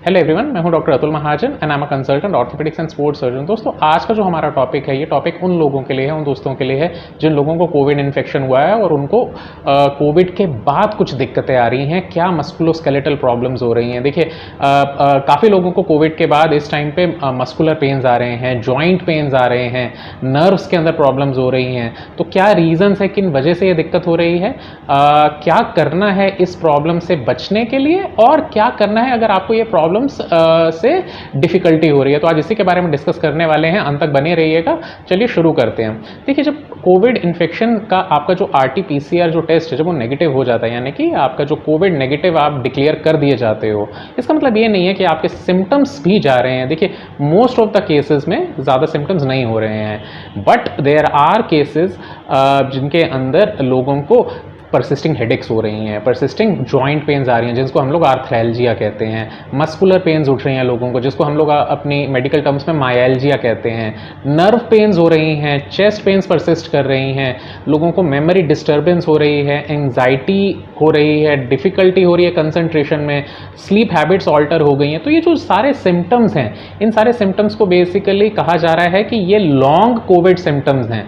Hello everyone, मैं हूं doctor Atul Mahajan and I am a consultant orthopaedics and sports surgeon. दोस्तों, आज का जो हमारा टॉपिक है, ये टॉपिक उन लोगों के लिए है, उन दोस्तों के लिए है जिन लोगों को कोविड इन्फेक्शन हुआ है और उनको कोविड के बाद कुछ दिक्कतें आ रही हैं। क्या मस्कुलोस्केलेटल प्रॉब्लम्स हो रही हैं। देखिए, काफ़ी लोगों को कोविड के बाद इस टाइम पे मस्कुलर पेन्स आ रहे हैं, जॉइंट पेन्स आ रहे हैं, नर्व्स के अंदर प्रॉब्लम्स हो रही हैं। तो क्या रीजंस है, किन वजह से ये दिक्कत हो रही है, क्या करना है इस प्रॉब्लम से बचने के लिए, और क्या करना है अगर आपको ये प्रॉब्लम्स से डिफिकल्टी हो रही है। तो आज इसी के बारे में डिस्कस करने वाले हैं, अंत तक बने रहिएगा। चलिए शुरू करते हैं। देखिए, जब कोविड इन्फेक्शन का आपका जो RT-PCR जो टेस्ट है, जब वो नेगेटिव हो जाता है, यानी कि आपका जो कोविड नेगेटिव आप डिक्लेयर कर दिए जाते हो, इसका मतलब ये नहीं है कि आपके सिम्टम्स भी जा रहे हैं। देखिए, मोस्ट ऑफ द केसेस में ज़्यादा सिम्टम्स नहीं हो रहे हैं, बट देयर आर केसेस जिनके अंदर लोगों को परसिस्टिंग हेडेक्स हो रही हैं, परसिस्टिंग जॉइंट पेन्स आ रही हैं, जिसको हम लोग आर्थ्रैल्जिया कहते हैं, मस्कुलर पेन्स उठ रही हैं लोगों को, जिसको हम लोग अपनी मेडिकल टर्म्स में मायल्जिया कहते हैं, नर्व पेन्स हो रही हैं, चेस्ट पेन्स परसिस्ट कर रही हैं, लोगों को मेमोरी डिस्टर्बेंस हो रही है, एंग्जाइटी हो रही है, डिफ़िकल्टी हो रही है कंसंट्रेशन में, स्लीप हैबिट्स ऑल्टर हो गई हैं। तो ये जो सारे सिम्टम्स हैं, इन सारे सिम्टम्स को बेसिकली कहा जा रहा है कि ये लॉन्ग कोविड सिम्टम्स हैं,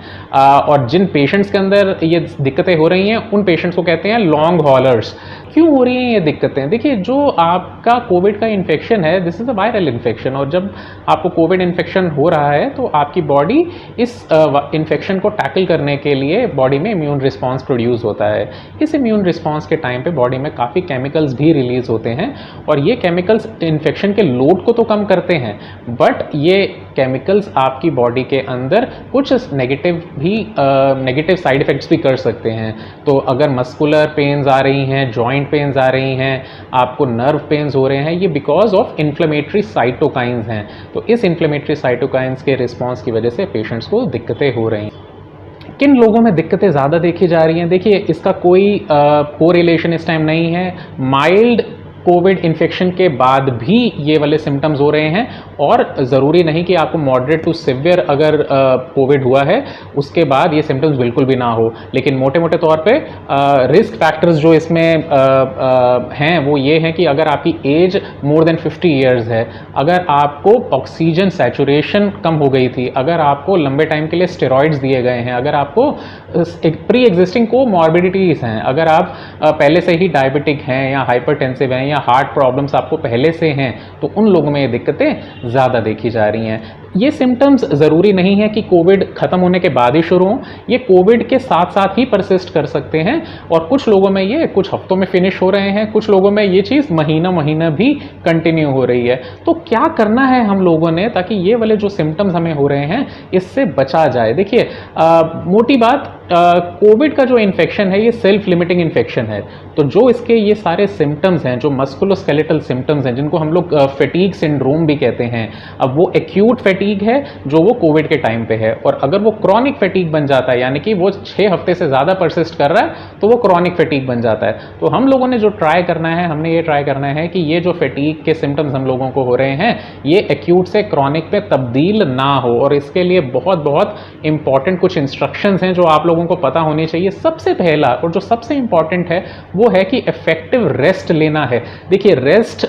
और जिन पेशेंट्स के अंदर ये दिक्कतें हो रही हैं, उन पेशेंट्स को कहते हैं लॉन्ग हॉलर्स। क्यों हो रही हैं ये दिक्कतें? देखिए, जो आपका कोविड का इन्फेक्शन है, this is a viral infection, और जब आपको कोविड इन्फेक्शन हो रहा है तो आपकी बॉडी इस इन्फेक्शन को टैकल करने के लिए बॉडी में इम्यून रिस्पॉन्स प्रोड्यूस होता है। इस इम्यून रिस्पॉन्स के टाइम पे बॉडी में काफ़ी केमिकल्स भी रिलीज होते हैं, और ये केमिकल्स इन्फेक्शन के लोड को तो कम करते हैं, बट ये केमिकल्स आपकी बॉडी के अंदर कुछ नेगेटिव साइड इफ़ेक्ट्स भी कर सकते हैं। तो अगर मस्कुलर पेन्स आ रही हैं, जॉइंट पेन्स आ रही हैं, आपको नर्व पेन्स हो रहे हैं, ये बिकॉज ऑफ इन्फ्लेमेटरी साइटोकाइंस हैं। तो इस इन्फ्लेमेटरी साइटोकाइंस के रिस्पॉन्स की वजह से पेशेंट्स को दिक्कतें हो रही हैं। किन लोगों में दिक्कतें ज़्यादा देखी जा रही हैं? देखिए, इसका कोई कोरिलेशन इस टाइम नहीं है। माइल्ड कोविड इन्फेक्शन के बाद भी ये वाले सिम्टम्स हो रहे हैं, और ज़रूरी नहीं कि आपको मॉडरेट टू सिवियर अगर कोविड हुआ है उसके बाद ये सिम्टम्स बिल्कुल भी ना हो। लेकिन मोटे मोटे तौर पे रिस्क फैक्टर्स जो इसमें हैं वो ये हैं कि अगर आपकी एज मोर देन 50 ईयर्स है, अगर आपको ऑक्सीजन सैचुरेशन कम हो गई थी, अगर आपको लंबे टाइम के लिए स्टेरॉइड्स दिए गए हैं, अगर आपको प्री एग्जिस्टिंग कोमॉर्बिडिटीज़ हैं, अगर आप पहले से ही डायबिटिक हैं या हाइपरटेंसिव हैं या हार्ट प्रॉब्लम्स आपको पहले से हैं, तो उन लोगों में ये दिक्कतें ज़्यादा देखी जा रही हैं। ये सिम्टम्स ज़रूरी नहीं है कि कोविड ख़त्म होने के बाद ही शुरू हों, ये कोविड के साथ साथ ही परसिस्ट कर सकते हैं, और कुछ लोगों में ये कुछ हफ्तों में फिनिश हो रहे हैं, कुछ लोगों में ये चीज़ महीना भी कंटिन्यू हो रही है। तो क्या करना है हम लोगों ने ताकि ये वाले जो सिम्टम्स हमें हो रहे हैं इससे बचा जाए? देखिए, मोटी बात, कोविड का जो इन्फेक्शन है ये सेल्फ लिमिटिंग इन्फेक्शन है। तो जो इसके ये सारे सिम्टम्स हैं, जो मस्कुलोस्केलेटल सिम्टम्स हैं, जिनको हम लोग फैटीग सिंड्रोम भी कहते हैं, अब वो एक्यूट फैटीग है जो वो कोविड के टाइम पे है, और अगर वो क्रॉनिक फैटीग बन जाता है, यानी कि वो 6 हफ्ते से ज़्यादा परसिस्ट कर रहा है, तो वो क्रॉनिक फैटीग बन जाता है। तो हम लोगों ने जो ट्राई करना है, हमने ये ट्राई करना है कि ये जो फैटीग के सिम्टम्स हम लोगों को हो रहे हैं, ये एक्यूट से क्रॉनिक पे तब्दील ना हो, और इसके लिए बहुत बहुत इंपॉर्टेंट कुछ इंस्ट्रक्शंस हैं जो आप लोगों को पता होनी चाहिए। सबसे पहला और जो सबसे इंपॉर्टेंट है वो है कि इफेक्टिव रेस्ट लेना है। देखिए, rest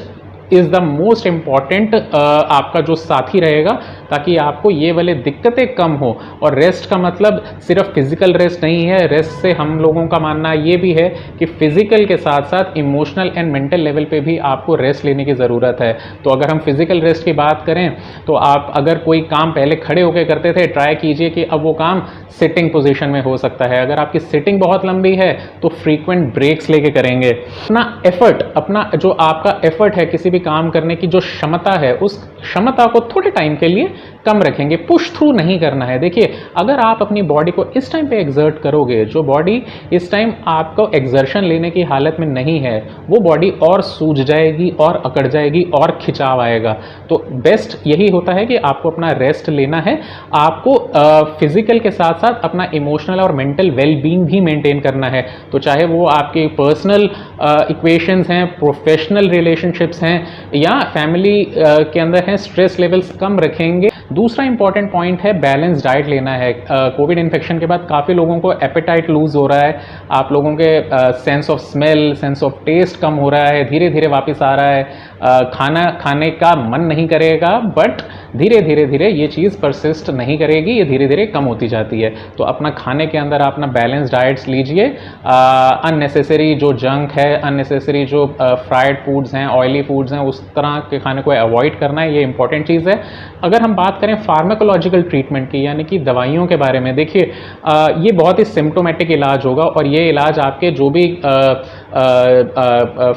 is the most important आपका जो साथी रहेगा, ताकि आपको ये वाले दिक्कतें कम हो। और रेस्ट का मतलब सिर्फ फिजिकल रेस्ट नहीं है, रेस्ट से हम लोगों का मानना ये भी है कि फिजिकल के साथ साथ इमोशनल एंड मेंटल लेवल पे भी आपको रेस्ट लेने की ज़रूरत है। तो अगर हम फिजिकल रेस्ट की बात करें, तो आप अगर कोई काम पहले खड़े होकर करते थे, ट्राई कीजिए कि अब वो काम सिटिंग पोजीशन में हो सकता है। अगर आपकी सिटिंग बहुत लंबी है तो फ्रीक्वेंट ब्रेक्स लेके करेंगे। अपना जो आपका एफर्ट है, किसी काम करने की जो क्षमता है, उस क्षमता को थोड़े टाइम के लिए कम रखेंगे, पुश थ्रू नहीं करना है। देखिए, अगर आप अपनी बॉडी को इस टाइम पे एक्सर्ट करोगे, जो बॉडी इस टाइम आपको एक्सर्शन लेने की हालत में नहीं है, वो बॉडी और सूज जाएगी और अकड़ जाएगी और खिंचाव आएगा। तो बेस्ट यही होता है कि आपको अपना रेस्ट लेना है, आपको फिजिकल के साथ साथ अपना इमोशनल और मेंटल वेलबींग भी मेंटेन करना है। तो चाहे वो आपके पर्सनल इक्वेशंस हैं, प्रोफेशनल रिलेशनशिप्स हैं, या फैमिली के अंदर हैं, स्ट्रेस लेवल्स कम रखेंगे। दूसरा इंपॉर्टेंट पॉइंट है बैलेंस डाइट लेना है। कोविड इन्फेक्शन के बाद काफ़ी लोगों को एपेटाइट लूज हो रहा है, आप लोगों के sense of smell, sense of taste कम हो रहा है, धीरे धीरे वापस आ रहा है, खाना खाने का मन नहीं करेगा, बट धीरे धीरे ये चीज़ परसिस्ट नहीं करेगी, ये धीरे धीरे कम होती जाती है। तो अपना खाने के अंदर अपना बैलेंस डाइट्स लीजिए, अननेसेसरी जो जंक है, अननेसेसरी जो फ्राइड फूड्स हैं, ऑयली फूड्स हैं, उस तरह के खाने को अवॉइड करना है, ये इंपॉर्टेंट चीज़ है। अगर हम बात करें फार्माकोलॉजिकल ट्रीटमेंट की, यानी कि दवाइयों के बारे में, देखिए ये बहुत ही सिम्टोमेटिक इलाज होगा और ये इलाज आपके जो भी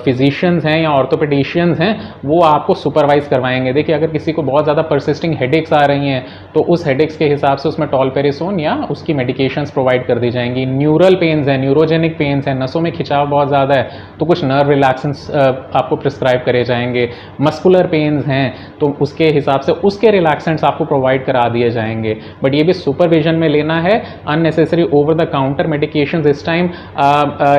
फिजिशियंस हैं या ऑर्थोपेडिशियंस हैं वो आपको सुपरवाइज करवाएंगे। देखिए अगर किसी को बहुत ज़्यादा परसिस्टिंग हेडेक्स आ रही हैं तो उस हेडेक्स के हिसाब से उसमें टॉलपेरिसोन या उसकी मेडिकेशंस प्रोवाइड कर दी जाएंगी। न्यूरल पेन्स हैं, न्यूरोजेनिक पेन्स हैं, नसों में खिंचाव बहुत ज़्यादा है तो कुछ नर्व रिलैक्सेंस आपको प्रिस्क्राइब करे जाएंगे। मस्कुलर पेन्स हैं तो उसके हिसाब से उसके रिलैक्सेंट्स आपको प्रोवाइड करा दिए जाएंगे, बट ये भी सुपरविजन में लेना है। Unnecessary over the counter medications इस time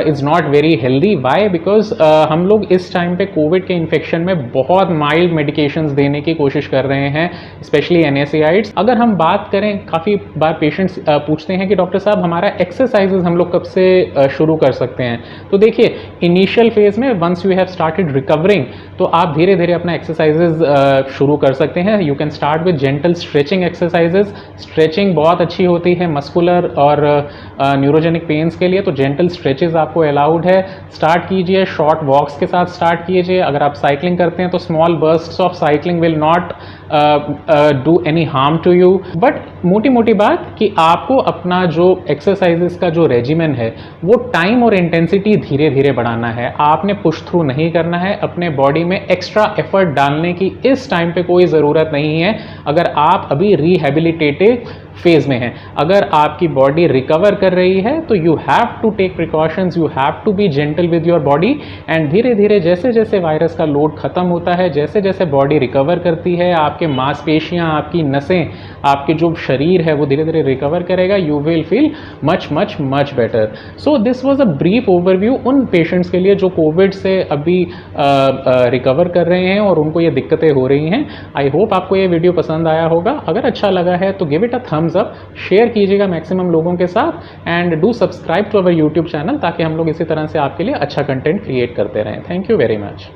is not very healthy. Why? Because हम लोग इस टाइम पे कोविड के इन्फेक्शन में बहुत माइल्ड मेडिकेशंस देने की कोशिश कर रहे हैं, स्पेशली NSAIDs। अगर हम बात करें, काफ़ी बार पेशेंट्स पूछते हैं कि डॉक्टर साहब हमारा एक्सरसाइजेज हम लोग कब से शुरू कर सकते हैं। तो देखिए इनिशियल फेज में once you have started recovering तो आप धीरे धीरे अपना एक्सरसाइजेज शुरू कर सकते हैं। You can start with gentle stretching exercises. Stretching बहुत अच्छी होती है मस्कुलर और न्यूरोजेनिक पेन्स के लिए, तो जेंटल स्ट्रेचेज आपको अलाउड है। स्टार्ट कीजिए, शॉर्ट वॉक्स के साथ स्टार्ट कीजिए। अगर आप साइकिलिंग करते हैं तो small bursts of cycling will not do any harm to you. But मोटी मोटी बात कि आपको अपना जो एक्सरसाइजेस का जो रेजिमेंट है वो टाइम और इंटेंसिटी धीरे धीरे बढ़ाना है। आपने पुश थ्रू नहीं करना है, अपने बॉडी में एक्स्ट्रा एफर्ट डालने की इस टाइम पे कोई ज़रूरत नहीं है अगर आप अभी रिहेबिलिटेटिव फेज में हैं। अगर आपकी बॉडी रिकवर कर रही है तो you have to take precautions, you have to be gentle with your body and धीरे धीरे जैसे जैसे वायरस का लोड खत्म होता है, जैसे जैसे बॉडी रिकवर करती है, आपके मांसपेशियां, आपकी नसें, आपके जो शरीर है वो धीरे धीरे रिकवर करेगा, you will feel much much much better. So this was a brief overview उन पेशेंट्स के लिए जो कोविड से अभी रिकवर कर रहे हैं और उनको ये दिक्कतें हो रही हैं। आई होप आपको ये वीडियो पसंद आया होगा। अगर अच्छा लगा है तो give it a thumbs up, share कीजिएगा मैक्सिमम लोगों के साथ and do subscribe to our YouTube channel ताकि हम लोग इसी तरह से आपके लिए अच्छा कंटेंट क्रिएट करते रहें। Thank you very much.